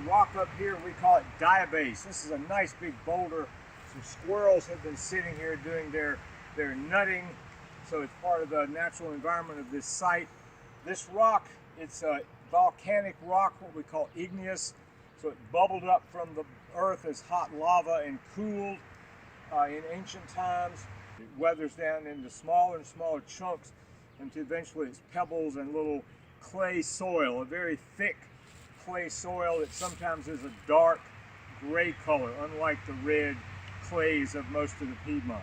rock up here, we call it Diabase. This is a nice big boulder. Some squirrels have been sitting here doing their nutting, so it's part of the natural environment of this site. This rock, it's a volcanic rock, what we call igneous. So it bubbled up from the earth as hot lava and cooled in ancient times. It weathers down into smaller and smaller chunks until eventually it's pebbles and little clay soil, a very thick clay soil that sometimes is a dark gray color, unlike the red clays of most of the Piedmont.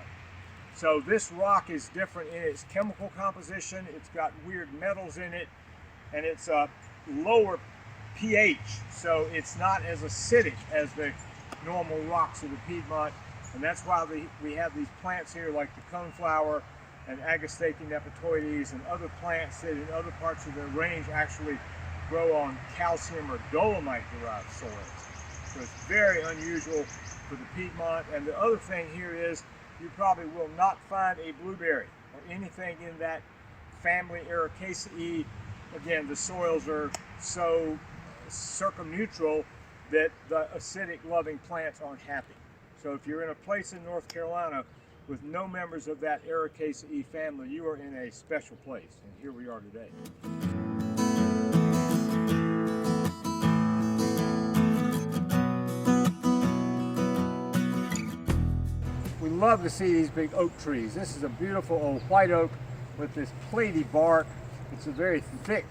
So this rock is different in its chemical composition. It's got weird metals in it, and it's a lower pH, so it's not as acidic as the normal rocks of the Piedmont, and that's why we have these plants here like the coneflower and Agastache nepetoides and other plants that in other parts of the range actually grow on calcium or dolomite derived soils. So it's very unusual for the Piedmont. And the other thing here is you probably will not find a blueberry or anything in that family Ericaceae. Again, the soils are so circumneutral that the acidic loving plants aren't happy. So if you're in a place in North Carolina with no members of that Ericaceae family, you are in a special place, and here we are today. We love to see these big oak trees. This is a beautiful old white oak with this platy bark. It's a very thick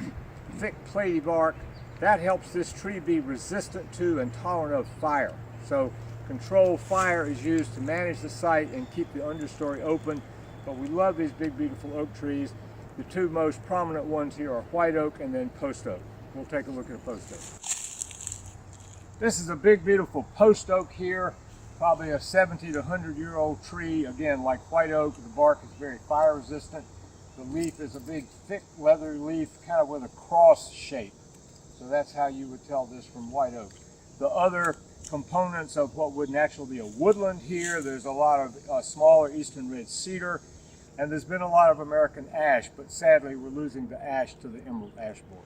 platy bark. That helps this tree be resistant to and tolerant of fire. So controlled fire is used to manage the site and keep the understory open. But we love these big, beautiful oak trees. The two most prominent ones here are white oak and then post oak. We'll take a look at a post oak. This is a big, beautiful post oak here. Probably a 70 to 100-year-old tree. Again, like white oak, the bark is very fire resistant. The leaf is a big, thick, leathery leaf, kind of with a cross shape. So that's how you would tell this from white oak. The other components of what would naturally be a woodland here, there's a lot of smaller eastern red cedar, and there's been a lot of American ash, but sadly we're losing the ash to the emerald ash borer.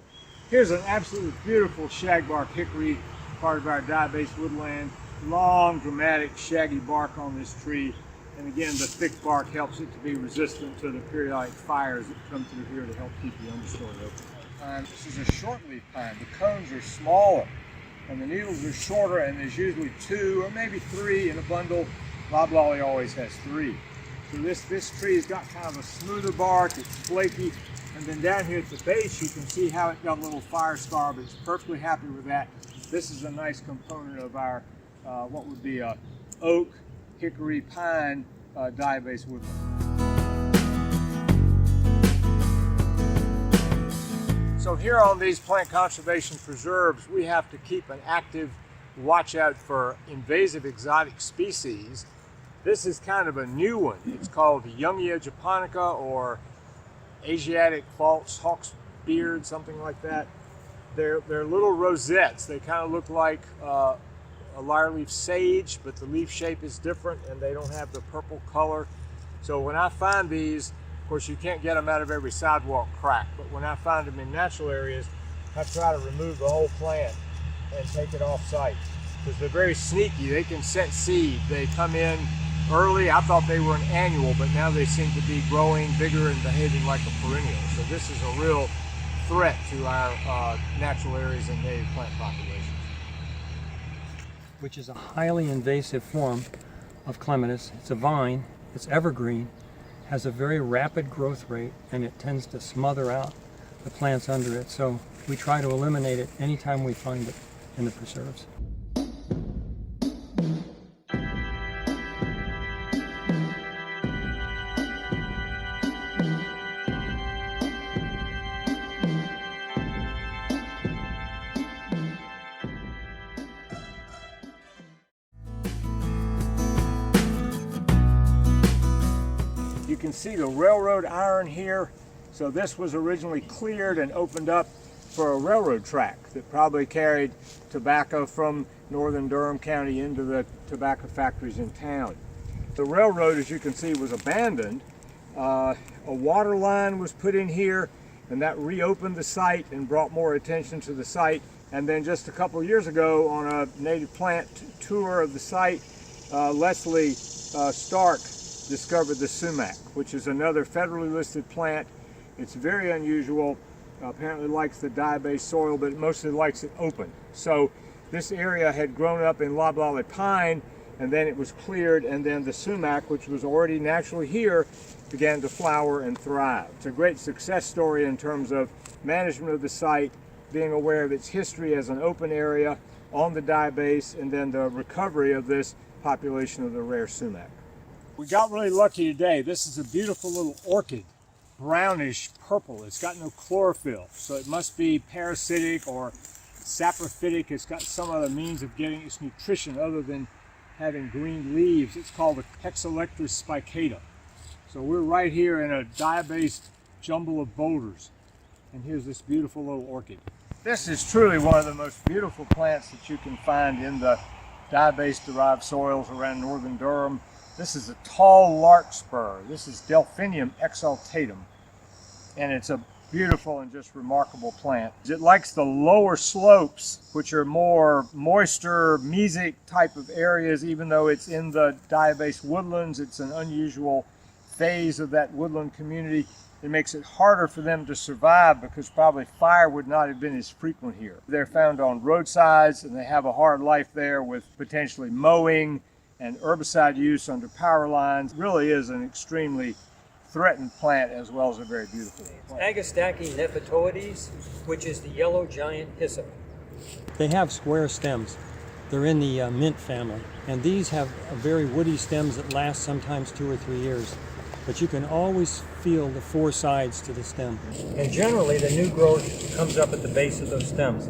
Here's an absolutely beautiful shagbark hickory, part of our Diabase woodland. Long, dramatic, shaggy bark on this tree, and again the thick bark helps it to be resistant to the periodic fires that come through here to help keep the understory open. This is a shortleaf pine. The cones are smaller and the needles are shorter, and there's usually 2 or maybe 3 in a bundle. Loblolly always has 3. So this tree has got kind of a smoother bark, it's flaky, and then down here at the base you can see how it got a little fire scar, but it's perfectly happy with that. This is a nice component of our what would be a oak, hickory, pine Diabase woodland. So here on these plant conservation preserves, we have to keep an active watch out for invasive exotic species. This is kind of a new one. It's called Youngia japonica or Asiatic false hawk's beard, something like that. They're little rosettes. They kind of look like a lyre-leaf sage, but the leaf shape is different and they don't have the purple color. So when I find these, of course you can't get them out of every sidewalk crack, but when I find them in natural areas, I try to remove the whole plant and take it off site because they're very sneaky. They can set seed. They come in early. I thought they were an annual, but now they seem to be growing bigger and behaving like a perennial. So this is a real threat to our natural areas and native plant populations. Which is a highly invasive form of clematis. It's a vine, it's evergreen, has a very rapid growth rate, and it tends to smother out the plants under it. So we try to eliminate it anytime we find it in the preserves. You can see the railroad iron here. So this was originally cleared and opened up for a railroad track that probably carried tobacco from northern Durham County into the tobacco factories in town. The railroad, as you can see, was abandoned. A water line was put in here, and that reopened the site and brought more attention to the site. And then just a couple of years ago on a native plant tour of the site, Leslie Stark discovered the sumac, which is another federally listed plant. It's very unusual. Apparently likes the diabase soil, but it mostly likes it open. So this area had grown up in loblolly pine, and then it was cleared, and then the sumac, which was already naturally here, began to flower and thrive. It's a great success story in terms of management of the site, being aware of its history as an open area on the diabase, and then the recovery of this population of the rare sumac. We got really lucky today. This is a beautiful little orchid, brownish purple. It's got no chlorophyll, so it must be parasitic or saprophytic. It's got some other means of getting its nutrition other than having green leaves. It's called a Hexalectris spicata. So we're right here in a diabase jumble of boulders, and here's this beautiful little orchid. This is truly one of the most beautiful plants that you can find in the diabase-derived soils around northern Durham. This is a tall larkspur. This is Delphinium exaltatum, and it's a beautiful and just remarkable plant. It likes the lower slopes, which are more moisture, mesic type of areas. Even though it's in the diabase woodlands, it's an unusual phase of that woodland community. It makes it harder for them to survive because probably fire would not have been as frequent here. They're found on roadsides, and they have a hard life there with potentially mowing and herbicide use under power lines. It really is an extremely threatened plant as well as a very beautiful plant. Agastache nephitoides, which is the yellow giant hyssop. They have square stems. They're in the mint family, and these have very woody stems that last sometimes 2 or 3 years. But you can always feel the 4 sides to the stem. And generally the new growth comes up at the base of those stems.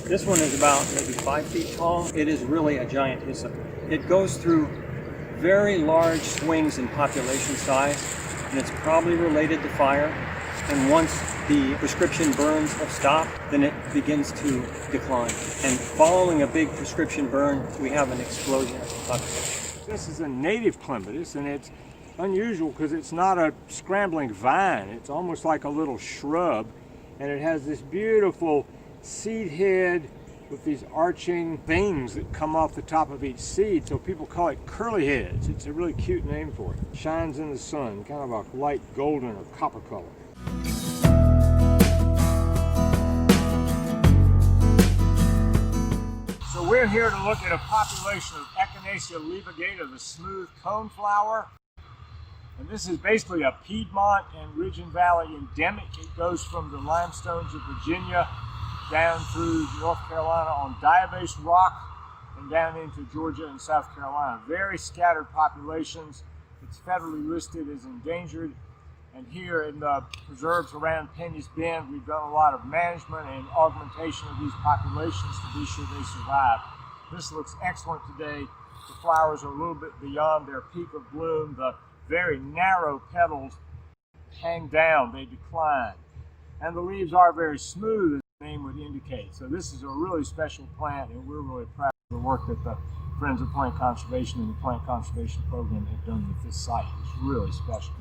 This one is about maybe 5 feet tall. It is really a giant hyssop. It goes through very large swings in population size, and it's probably related to fire. And once the prescription burns have stopped, then it begins to decline. And following a big prescription burn, we have an explosion of population. This is a native clematis, and it's unusual because it's not a scrambling vine. It's almost like a little shrub, and it has this beautiful seed head with these arching veins that come off the top of each seed, so people call it curly heads. It's a really cute name for it. Shines in the sun, kind of a light golden or copper color. So we're here to look at a population of Echinacea levigata, the smooth coneflower. And this is basically a Piedmont and Ridge and Valley endemic. It goes from the limestones of Virginia down through North Carolina on diabase rock and down into Georgia and South Carolina. Very scattered populations. It's federally listed as endangered. And here in the preserves around Peny's Bend, we've done a lot of management and augmentation of these populations to be sure they survive. This looks excellent today. The flowers are a little bit beyond their peak of bloom. The very narrow petals hang down, they decline. And the leaves are very smooth, as the name would indicate. So this is a really special plant, and we're really proud of the work that the Friends of Plant Conservation and the Plant Conservation Program have done with this site. It's really special.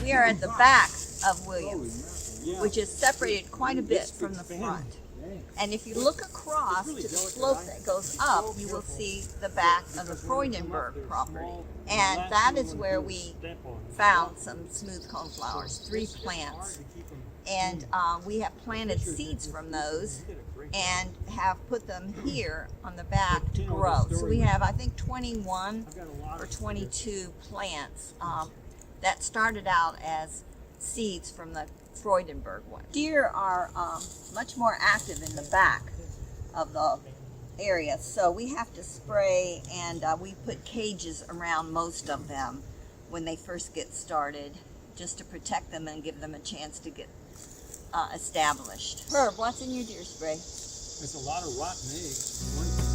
We are at the back of Williams, which is separated quite a bit from the front. And if you look across to the slope that goes up, you will see the back of the Freudenberg property. And that is where we found some smooth coneflowers, 3 plants. And we have planted seeds from those and have put them here on the back to grow. So we have, I think, 21 or 22 plants that started out as seeds from the Freudenberg one. Deer are much more active in the back of the area, so we have to spray, and we put cages around most of them when they first get started, just to protect them and give them a chance to get established. Herb, what's in your deer spray? It's a lot of rotten eggs.